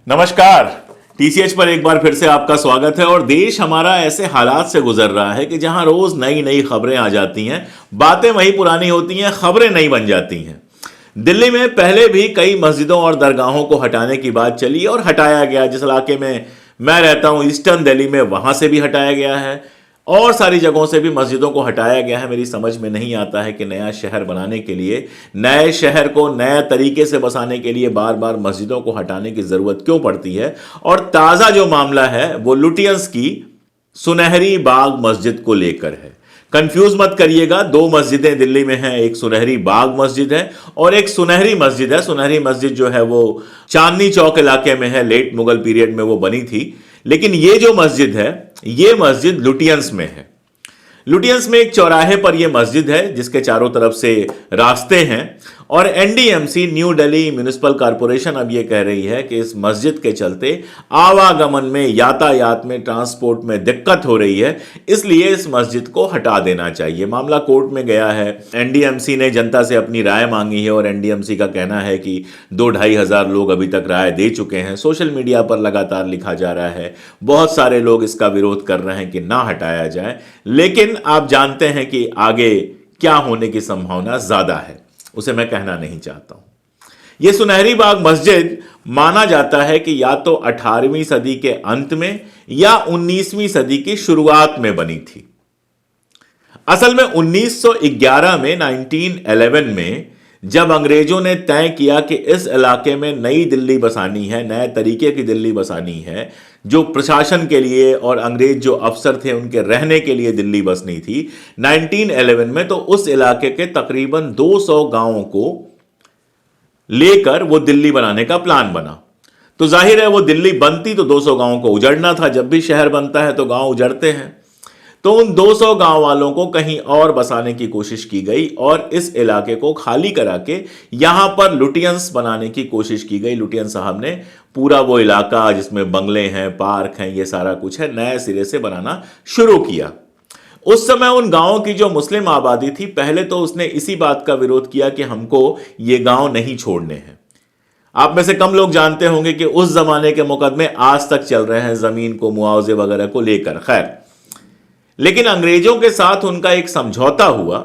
नमस्कार। टीसीएच पर एक बार फिर से आपका स्वागत है। और देश हमारा ऐसे हालात से गुजर रहा है कि जहां रोज नई नई खबरें आ जाती हैं, बातें वही पुरानी होती हैं, खबरें नई बन जाती हैं। दिल्ली में पहले भी कई मस्जिदों और दरगाहों को हटाने की बात चली और हटाया गया। जिस इलाके में मैं रहता हूं, ईस्टर्न दिल्ली में, वहां से भी हटाया गया है और सारी जगहों से भी मस्जिदों को हटाया गया है। मेरी समझ में नहीं आता है कि नया शहर बनाने के लिए, नए शहर को नए तरीके से बसाने के लिए बार बार मस्जिदों को हटाने की जरूरत क्यों पड़ती है। और ताज़ा जो मामला है वो लुटियंस की सुनहरी बाग मस्जिद को लेकर है। कंफ्यूज मत करिएगा, दो मस्जिदें दिल्ली में हैं। एक सुनहरी बाग मस्जिद है और एक सुनहरी मस्जिद है। सुनहरी मस्जिद जो है वो चांदनी चौक इलाके में है, लेट मुगल पीरियड में वो बनी थी। लेकिन ये जो मस्जिद है, ये मस्जिद लुटियंस में है। लुटियंस में एक चौराहे पर यह मस्जिद है जिसके चारों तरफ से रास्ते हैं। और NDMC, new Delhi municipal corporation, अब यह कह रही है कि इस मस्जिद के चलते आवागमन में, यातायात में, ट्रांसपोर्ट में दिक्कत हो रही है, इसलिए इस मस्जिद को हटा देना चाहिए। मामला कोर्ट में गया है। एनडीएमसी ने जनता से अपनी राय मांगी है और एनडीएमसी का कहना है कि 2-2.5 हजार लोग अभी तक राय दे चुके हैं। सोशल मीडिया पर लगातार लिखा जा रहा है, बहुत सारे लोग इसका विरोध कर रहे हैं कि ना हटाया जाए। लेकिन आप जानते हैं कि आगे क्या होने की संभावना ज्यादा है, उसे मैं कहना नहीं चाहता हूं। यह सुनहरी बाग मस्जिद माना जाता है कि या तो 18वीं सदी के अंत में या 19वीं सदी की शुरुआत में बनी थी। असल में 1911 में, 1911 में जब अंग्रेजों ने तय किया कि इस इलाके में नई दिल्ली बसानी है, नए तरीके की दिल्ली बसानी है, जो प्रशासन के लिए और अंग्रेज जो अफसर थे उनके रहने के लिए दिल्ली बसनी थी 1911 में, तो उस इलाके के तकरीबन 200 गांवों को लेकर वो दिल्ली बनाने का प्लान बना। तो जाहिर है वो दिल्ली बनती तो 200 गांवों को उजड़ना था। जब भी शहर बनता है तो गांव उजड़ते हैं। तो उन 200 गांव वालों को कहीं और बसाने की कोशिश की गई और इस इलाके को खाली करा के यहां पर लुटियंस बनाने की कोशिश की गई। लुटियंस साहब ने पूरा वो इलाका जिसमें बंगले हैं, पार्क हैं, ये सारा कुछ है, नए सिरे से बनाना शुरू किया। उस समय उन गांवों की जो मुस्लिम आबादी थी, पहले तो उसने इसी बात का विरोध किया कि हमको ये गांव नहीं छोड़ने हैं। आप में से कम लोग जानते होंगे कि उस जमाने के मुकदमे आज तक चल रहे हैं जमीन को मुआवजे वगैरह को लेकर। खैर, लेकिन अंग्रेजों के साथ उनका एक समझौता हुआ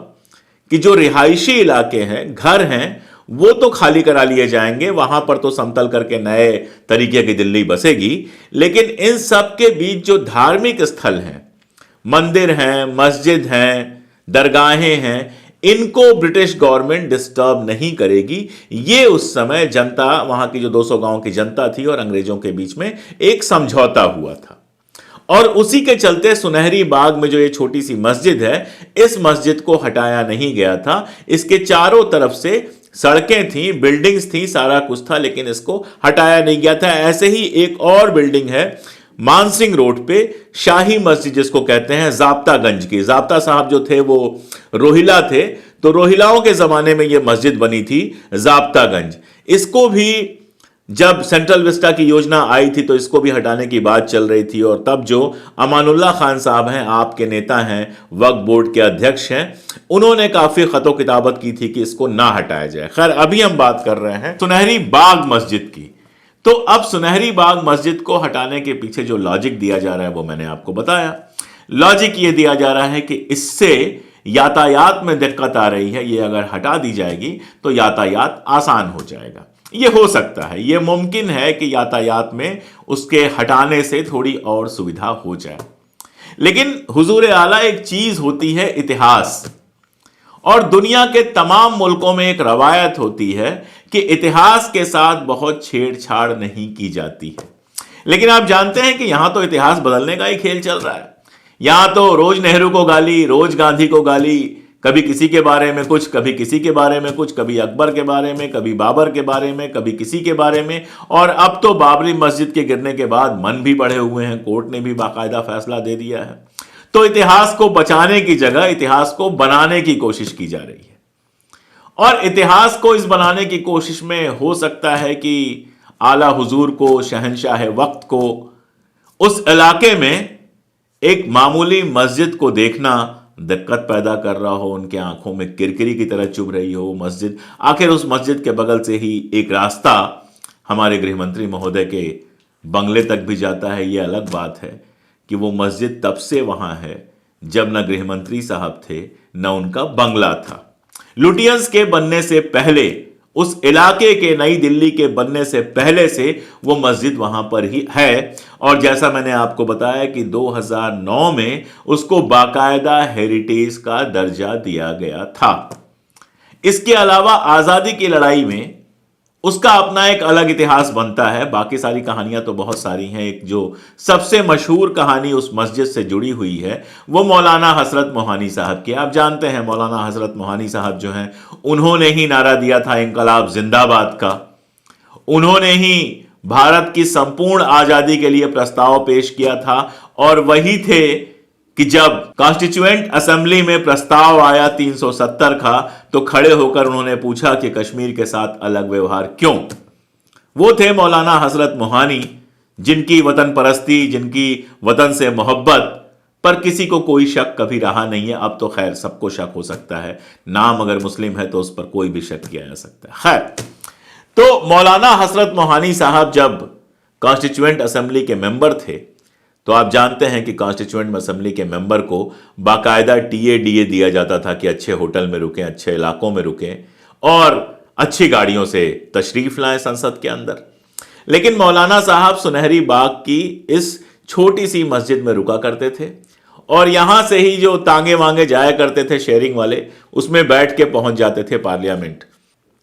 कि जो रिहायशी इलाके हैं, घर हैं, वो तो खाली करा लिए जाएंगे, वहां पर तो समतल करके नए तरीके की दिल्ली बसेगी। लेकिन इन सब के बीच जो धार्मिक स्थल हैं, मंदिर हैं, मस्जिद हैं, दरगाहें हैं, इनको ब्रिटिश गवर्नमेंट डिस्टर्ब नहीं करेगी। ये उस समय जनता, वहां की जो 200 गांव की जनता थी और अंग्रेजों के बीच में एक समझौता हुआ था। और उसी के चलते सुनहरी बाग में जो ये छोटी सी मस्जिद है, इस मस्जिद को हटाया नहीं गया था। इसके चारों तरफ से सड़कें थी, बिल्डिंग्स थी, सारा कुछ था, लेकिन इसको हटाया नहीं गया था। ऐसे ही एक और बिल्डिंग है मानसिंह रोड पे, शाही मस्जिद जिसको कहते हैं, जाब्तागंज की। जाब्ता साहब जो थे वो रोहिला थे, तो रोहिलाओं के जमाने में यह मस्जिद बनी थी, जाब्तागंज। इसको भी जब सेंट्रल विस्टा की योजना आई थी तो इसको भी हटाने की बात चल रही थी। और तब जो अमानुल्लाह खान साहब हैं, आपके नेता हैं, वक्फ बोर्ड के अध्यक्ष हैं, उन्होंने काफी खतो किताबत की थी कि इसको ना हटाया जाए। खैर, अभी हम बात कर रहे हैं सुनहरी बाग मस्जिद की। तो अब सुनहरी बाग मस्जिद को हटाने के पीछे जो लॉजिक दिया जा रहा है वो मैंने आपको बताया। लॉजिक ये दिया जा रहा है कि इससे यातायात में दिक्कत आ रही है, ये अगर हटा दी जाएगी तो यातायात आसान हो जाएगा। ये हो सकता है, ये मुमकिन है कि यातायात में उसके हटाने से थोड़ी और सुविधा हो जाए। लेकिन हुजूर आला, एक चीज होती है इतिहास, और दुनिया के तमाम मुल्कों में एक रवायत होती है कि इतिहास के साथ बहुत छेड़छाड़ नहीं की जाती है। लेकिन आप जानते हैं कि यहां तो इतिहास बदलने का ही खेल चल रहा है। यहां तो रोज नेहरू को गाली, रोज गांधी को गाली, कभी किसी के बारे में कुछ, कभी किसी के बारे में कुछ, कभी अकबर के बारे में, कभी बाबर के बारे में, कभी किसी के बारे में। और अब तो बाबरी मस्जिद के गिरने के बाद मन भी बढ़े हुए हैं, कोर्ट ने भी बाकायदा फैसला दे दिया है। तो इतिहास को बचाने की जगह इतिहास को बनाने की कोशिश की जा रही है। और इतिहास को इस बनाने की कोशिश में हो सकता है कि आला हुजूर को, शहंशाह वक्त को, उस इलाके में एक मामूली मस्जिद को देखना दिक्कत पैदा कर रहा हो, उनके आंखों में किरकिरी की तरह चुभ रही हो मस्जिद। आखिर उस मस्जिद के बगल से ही एक रास्ता हमारे गृह मंत्री महोदय के बंगले तक भी जाता है, ये अलग बात है कि वो मस्जिद तब से वहां है जब न गृह मंत्री साहब थे न उनका बंगला था। लुटियंस के बनने से पहले, उस इलाके के, नई दिल्ली के बनने से पहले से वो मस्जिद वहां पर ही है। और जैसा मैंने आपको बताया कि 2009 में उसको बाकायदा हेरिटेज का दर्जा दिया गया था। इसके अलावा आजादी की लड़ाई में उसका अपना एक अलग इतिहास बनता है। बाकी सारी कहानियां तो बहुत सारी हैं। एक जो सबसे मशहूर कहानी उस मस्जिद से जुड़ी हुई है वो मौलाना हजरत मोहानी साहब की। आप जानते हैं मौलाना हजरत मोहानी साहब जो हैं, उन्होंने ही नारा दिया था इंकलाब जिंदाबाद का। उन्होंने ही भारत की संपूर्ण आजादी के लिए प्रस्ताव पेश किया था और वही थे कि जब कॉन्स्टिट्यूएंट असेंबली में प्रस्ताव आया 370 का, तो खड़े होकर उन्होंने पूछा कि कश्मीर के साथ अलग व्यवहार क्यों। वो थे मौलाना हजरत मोहानी, जिनकी वतन परस्ती, जिनकी वतन से मोहब्बत पर किसी को कोई शक कभी रहा नहीं है। अब तो खैर सबको शक हो सकता है, नाम अगर मुस्लिम है तो उस पर कोई भी शक किया जा सकता है। खैर, तो मौलाना हजरत मोहानी साहब जब कॉन्स्टिट्यूएंट असेंबली के मेंबर थे, तो आप जानते हैं कि कॉन्स्टिट्यूएंट असेंबली के मेंबर को बाकायदा टीए दिया जाता था कि अच्छे होटल में रुकें, अच्छे इलाकों में रुकें और अच्छी गाड़ियों से तशरीफ लाएं संसद के अंदर। लेकिन मौलाना साहब सुनहरी बाग की इस छोटी सी मस्जिद में रुका करते थे और यहां से ही जो तांगे वांगे जाया करते थे शेयरिंग वाले, उसमें बैठ के पहुंच जाते थे पार्लियामेंट।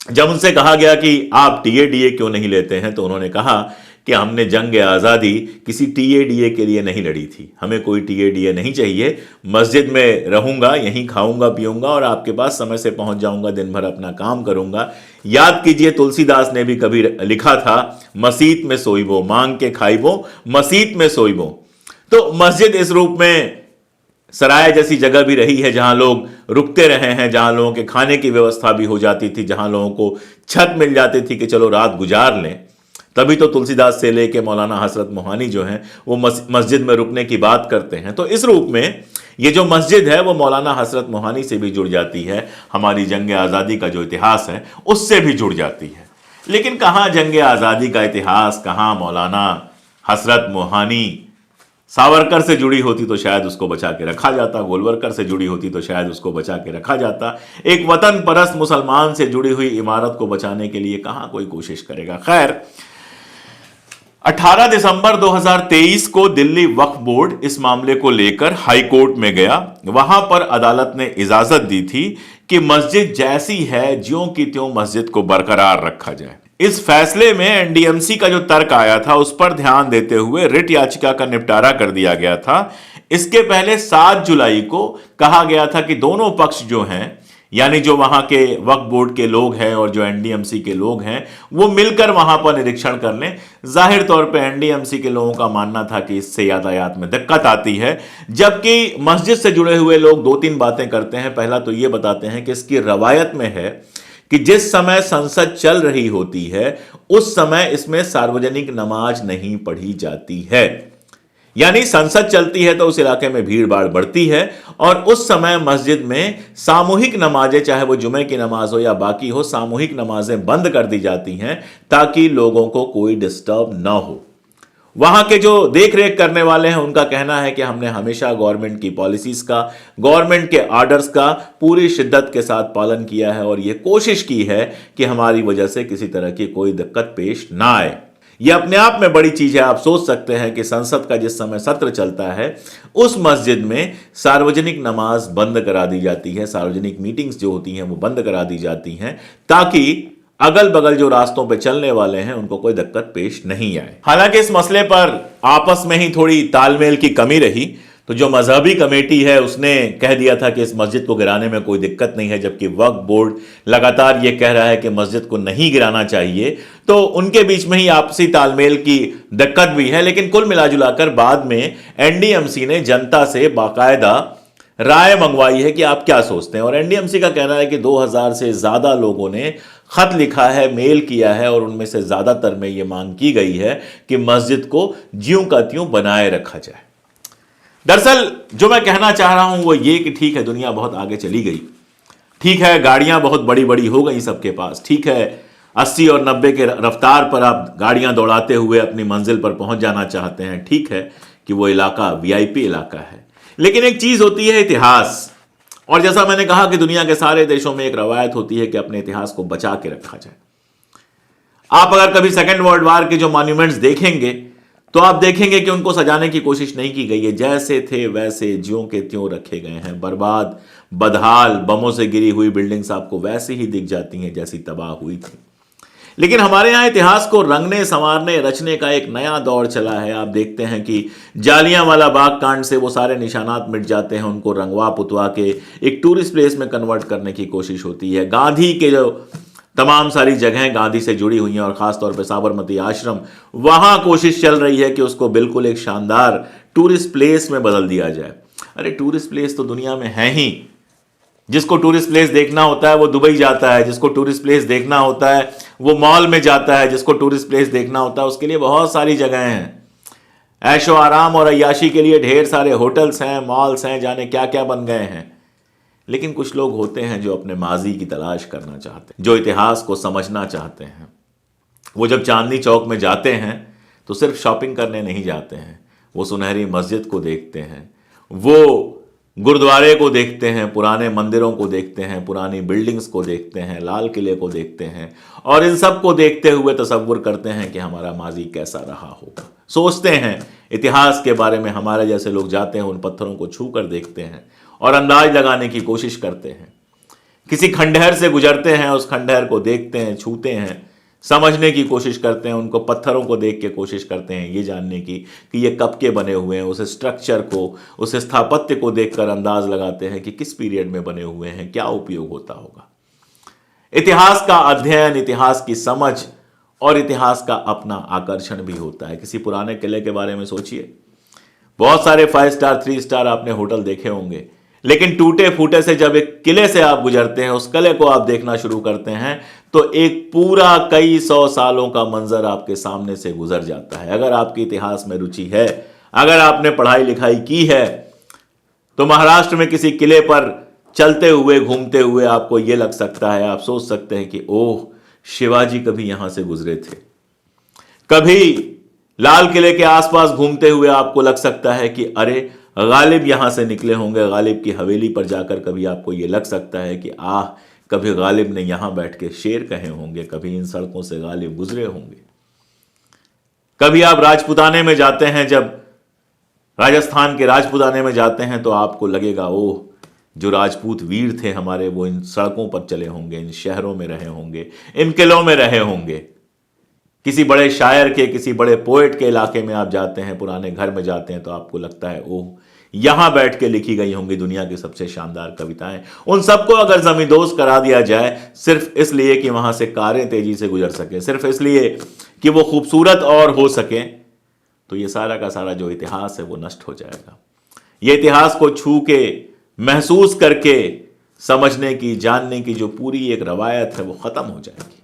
जब उनसे कहा गया कि आप टीए क्यों नहीं लेते हैं, तो उन्होंने कहा कि हमने जंग आज़ादी किसी टीए के लिए नहीं लड़ी थी, हमें कोई टीए नहीं चाहिए। मस्जिद में रहूंगा, यहीं खाऊंगा पीऊंगा और आपके पास समय से पहुंच जाऊंगा, दिन भर अपना काम करूंगा। याद कीजिए तुलसीदास ने भी कभी लिखा था, मसीत में सोईबो मांग के खाईबो, मसीत में सोईबो। तो मस्जिद इस रूप में सराय जैसी जगह भी रही है जहां लोग रुकते रहे हैं, जहां लोगों के खाने की व्यवस्था भी हो जाती थी, जहां लोगों को छत मिल जाती थी कि चलो रात गुजार लें। तभी तो तुलसीदास से लेके मौलाना हजरत मोहानी जो हैं वो मस्जिद में रुकने की बात करते हैं। तो इस रूप में ये जो मस्जिद है वो मौलाना हजरत मोहानी से भी जुड़ जाती है, हमारी जंग आज़ादी का जो इतिहास है उससे भी जुड़ जाती है। लेकिन कहाँ जंग आज़ादी का इतिहास, कहाँ मौलाना हजरत मोहानी। सावरकर से जुड़ी होती तो शायद उसको बचा के रखा जाता, गोलवरकर से जुड़ी होती तो शायद उसको बचा के रखा जाता। एक वतन परस्त मुसलमान से जुड़ी हुई इमारत को बचाने के लिए कहाँ कोई कोशिश करेगा। खैर, 18 दिसंबर 2023 को दिल्ली वक्फ बोर्ड इस मामले को लेकर हाई कोर्ट में गया। वहां पर अदालत ने इजाजत दी थी कि मस्जिद जैसी है ज्यों की त्यों मस्जिद को बरकरार रखा जाए। इस फैसले में एनडीएमसी का जो तर्क आया था उस पर ध्यान देते हुए रिट याचिका का निपटारा कर दिया गया था। इसके पहले 7 जुलाई को कहा गया था कि दोनों पक्ष जो हैं, यानी जो वहां के वक्फ बोर्ड के लोग हैं और जो एनडीएमसी के लोग हैं, वो मिलकर वहां पर निरीक्षण कर लें। जाहिर तौर पे एनडीएमसी के लोगों का मानना था कि इससे यातायात में दिक्कत आती है, जबकि मस्जिद से जुड़े हुए लोग 2-3 बातें करते हैं। पहला तो ये बताते हैं कि इसकी रवायत में है कि जिस समय संसद चल रही होती है उस समय इसमें सार्वजनिक नमाज नहीं पढ़ी जाती है। यानी संसद चलती है तो उस इलाके में भीड़ भाड़ बढ़ती है और उस समय मस्जिद में सामूहिक नमाजें, चाहे वो जुमे की नमाज हो या बाकी हो, सामूहिक नमाजें बंद कर दी जाती हैं ताकि लोगों को कोई डिस्टर्ब ना हो। वहां के जो देख रेख करने वाले हैं उनका कहना है कि हमने हमेशा गवर्नमेंट की पॉलिसीज का, गवर्नमेंट के आर्डर्स का पूरी शिद्दत के साथ पालन किया है और यह कोशिश की है कि हमारी वजह से किसी तरह की कोई दिक्कत पेश ना आए। यह अपने आप में बड़ी चीज है। आप सोच सकते हैं कि संसद का जिस समय सत्र चलता है उस मस्जिद में सार्वजनिक नमाज बंद करा दी जाती है, सार्वजनिक मीटिंग्स जो होती हैं वो बंद करा दी जाती हैं ताकि अगल बगल जो रास्तों पे चलने वाले हैं उनको कोई दिक्कत पेश नहीं आए। हालांकि इस मसले पर आपस में ही थोड़ी तालमेल की कमी रही, तो जो मजहबी कमेटी है उसने कह दिया था कि इस मस्जिद को गिराने में कोई दिक्कत नहीं है, जबकि वक्फ बोर्ड लगातार ये कह रहा है कि मस्जिद को नहीं गिराना चाहिए। तो उनके बीच में ही आपसी तालमेल की दिक्कत भी है। लेकिन कुल मिलाजुलाकर बाद में एनडीएमसी ने जनता से बाकायदा राय मंगवाई है कि आप क्या सोचते हैं, और एनडीएमसी का कहना है कि 2000 से ज्यादा लोगों ने खत लिखा है, मेल किया है और उनमें से ज्यादातर में यह मांग की गई है कि मस्जिद को ज्यों का त्यों बनाए रखा जाए। दरअसल जो मैं कहना चाह रहा हूं वो ये कि ठीक है, दुनिया बहुत आगे चली गई, ठीक है, गाड़ियां बहुत बड़ी बड़ी हो गई सबके पास, ठीक है, 80 और 90 के रफ्तार पर आप गाड़ियां दौड़ाते हुए अपनी मंजिल पर पहुंच जाना चाहते हैं। ठीक है कि वो इलाका वीआईपी इलाका है, लेकिन एक चीज होती है इतिहास। और जैसा मैंने कहा कि दुनिया के सारे देशों में एक रवायत होती है कि अपने इतिहास को बचा के रखा जाए। आप अगर कभी सेकेंड वर्ल्ड वार के जो मॉन्यूमेंट्स देखेंगे तो आप देखेंगे कि उनको सजाने की कोशिश नहीं की गई है। जैसे थे वैसे ज्यों के त्यों रखे गए हैं। बर्बाद, बदहाल, बमों से गिरी हुई बिल्डिंग्स आपको वैसे ही दिख जाती हैं जैसी तबाह हुई थी। लेकिन हमारे यहां इतिहास को रंगने, संवारने, रचने का एक नया दौर चला है। आप देखते हैं कि जालियांवाला बाग कांड से वो सारे निशानात मिट जाते हैं, उनको रंगवा पुतवा के एक टूरिस्ट प्लेस में कन्वर्ट करने की कोशिश होती है। गांधी के जो तमाम सारी जगहें गांधी से जुड़ी हुई हैं और खासतौर पर साबरमती आश्रम, वहां कोशिश चल रही है कि उसको बिल्कुल एक शानदार टूरिस्ट प्लेस में बदल दिया जाए। अरे टूरिस्ट प्लेस तो दुनिया में है ही। जिसको टूरिस्ट प्लेस देखना होता है वो दुबई जाता है, जिसको टूरिस्ट प्लेस देखना होता है वो मॉल में जाता है, जिसको टूरिस्ट प्लेस देखना होता है उसके लिए बहुत सारी जगहें हैं। ऐशो आराम और अय्याशी के लिए ढेर सारे होटल्स हैं, मॉल्स हैं, जाने क्या क्या बन गए हैं। लेकिन कुछ लोग होते हैं जो अपने माजी की तलाश करना चाहते हैं, जो इतिहास को समझना चाहते हैं। वो जब चांदनी चौक में जाते हैं तो सिर्फ शॉपिंग करने नहीं जाते हैं, वो सुनहरी मस्जिद को देखते हैं, वो गुरुद्वारे को देखते हैं, पुराने मंदिरों को देखते हैं, पुरानी बिल्डिंग्स को देखते हैं, लाल किले को देखते हैं और इन सब को देखते हुए तसव्वुर करते हैं कि हमारा माजी कैसा रहा होगा। सोचते हैं इतिहास के बारे में। हमारे जैसे लोग जाते हैं, उन पत्थरों को छू कर देखते हैं और अंदाज लगाने की कोशिश करते हैं। किसी खंडहर से गुजरते हैं, उस खंडहर को देखते हैं, छूते हैं, समझने की कोशिश करते हैं, उनको पत्थरों को देख के कोशिश करते हैं ये जानने की कि ये कब के बने हुए हैं। उस स्ट्रक्चर को, उस स्थापत्य को देखकर अंदाज लगाते हैं कि किस पीरियड में बने हुए हैं, क्या उपयोग होता होगा। इतिहास का अध्ययन, इतिहास की समझ और इतिहास का अपना आकर्षण भी होता है। किसी पुराने किले के बारे में सोचिए। बहुत सारे 5 स्टार 3 स्टार आपने होटल देखे होंगे, लेकिन टूटे फूटे से जब एक किले से आप गुजरते हैं, उस किले को आप देखना शुरू करते हैं तो एक पूरा कई 100 सालों का मंजर आपके सामने से गुजर जाता है। अगर आपकी इतिहास में रुचि है, अगर आपने पढ़ाई लिखाई की है, तो महाराष्ट्र में किसी किले पर चलते हुए, घूमते हुए आपको यह लग सकता है, आप सोच सकते हैं कि ओह, शिवाजी कभी यहां से गुजरे थे। कभी लाल किले के आसपास घूमते हुए आपको लग सकता है कि अरे, गालिब यहां से निकले होंगे। गालिब की हवेली पर जाकर कभी आपको यह लग सकता है कि आह, कभी गालिब ने यहां बैठ के शेर कहे होंगे, कभी इन सड़कों से गालिब गुजरे होंगे। कभी आप राजपुताने में जाते हैं, जब राजस्थान के राजपुताने में जाते हैं तो आपको लगेगा ओह, जो राजपूत वीर थे हमारे, वो इन सड़कों पर चले होंगे, इन शहरों में रहे होंगे, इन किलों में रहे होंगे। किसी बड़े शायर के, किसी बड़े पोएट के इलाके में आप जाते हैं, पुराने घर में जाते हैं तो आपको लगता है ओह, यहां बैठ के लिखी गई होंगी दुनिया की सबसे शानदार कविताएं। उन सबको अगर जमींदोज करा दिया जाए सिर्फ इसलिए कि वहां से कारें तेजी से गुजर सके, सिर्फ इसलिए कि वो खूबसूरत और हो सके, तो ये सारा का सारा जो इतिहास है वो नष्ट हो जाएगा। ये इतिहास को छू के, महसूस करके समझने की, जानने की जो पूरी एक रवायत है वो खत्म हो जाएगी।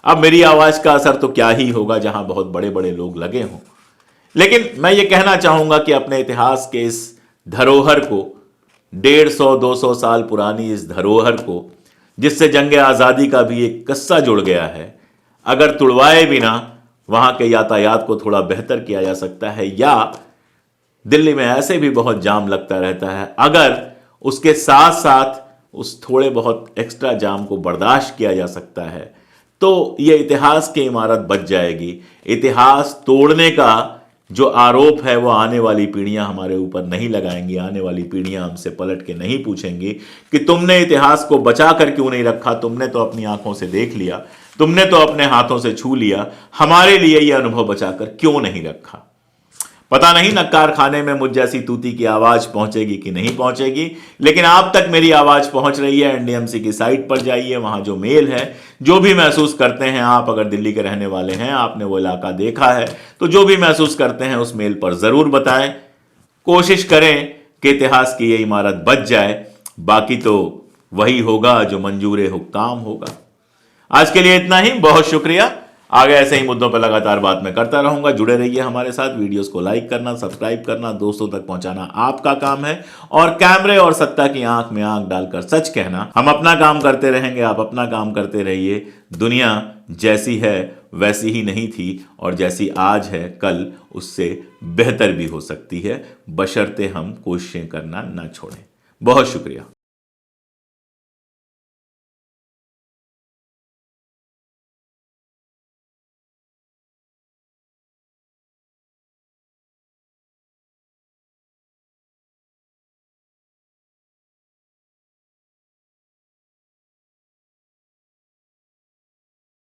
अब मेरी आवाज का असर तो क्या ही होगा जहां बहुत बड़े बड़े लोग लगे हों, लेकिन मैं ये कहना चाहूंगा कि अपने इतिहास के इस धरोहर को, 150-200 साल पुरानी इस धरोहर को, जिससे जंग आज़ादी का भी एक किस्सा जुड़ गया है, अगर तुड़वाए बिना वहां के यातायात को थोड़ा बेहतर किया जा सकता है, या दिल्ली में ऐसे भी बहुत जाम लगता रहता है, अगर उसके साथ साथ उस थोड़े बहुत एक्स्ट्रा जाम को बर्दाश्त किया जा सकता है, तो यह इतिहास की इमारत बच जाएगी। इतिहास तोड़ने का जो आरोप है वो आने वाली पीढ़ियां हमारे ऊपर नहीं लगाएंगी। आने वाली पीढ़ियां हमसे पलट के नहीं पूछेंगी कि तुमने इतिहास को बचा कर क्यों नहीं रखा, तुमने तो अपनी आंखों से देख लिया, तुमने तो अपने हाथों से छू लिया, हमारे लिए यह अनुभव बचाकर क्यों नहीं रखा। पता नहीं नक्कार खाने में मुझ जैसी तूती की आवाज पहुंचेगी कि नहीं पहुंचेगी, लेकिन आप तक मेरी आवाज पहुंच रही है। एनडीएमसी की साइट पर जाइए, वहां जो मेल है, जो भी महसूस करते हैं आप, अगर दिल्ली के रहने वाले हैं, आपने वो इलाका देखा है, तो जो भी महसूस करते हैं उस मेल पर जरूर बताएं। कोशिश करें कि इतिहास की ये इमारत बच जाए, बाकी तो वही होगा जो मंजूर हुक्काम होगा। आज के लिए इतना ही, बहुत शुक्रिया। आगे ऐसे ही मुद्दों पर लगातार बात मैं करता रहूंगा। जुड़े रहिए हमारे साथ। वीडियोस को लाइक करना, सब्सक्राइब करना, दोस्तों तक पहुंचाना आपका काम है, और कैमरे और सत्ता की आंख में आंख डालकर सच कहना। हम अपना काम करते रहेंगे, आप अपना काम करते रहिए। दुनिया जैसी है वैसी ही नहीं थी, और जैसी आज है कल उससे बेहतर भी हो सकती है, बशर्ते हम कोशिशें करना ना छोड़ें। बहुत शुक्रिया।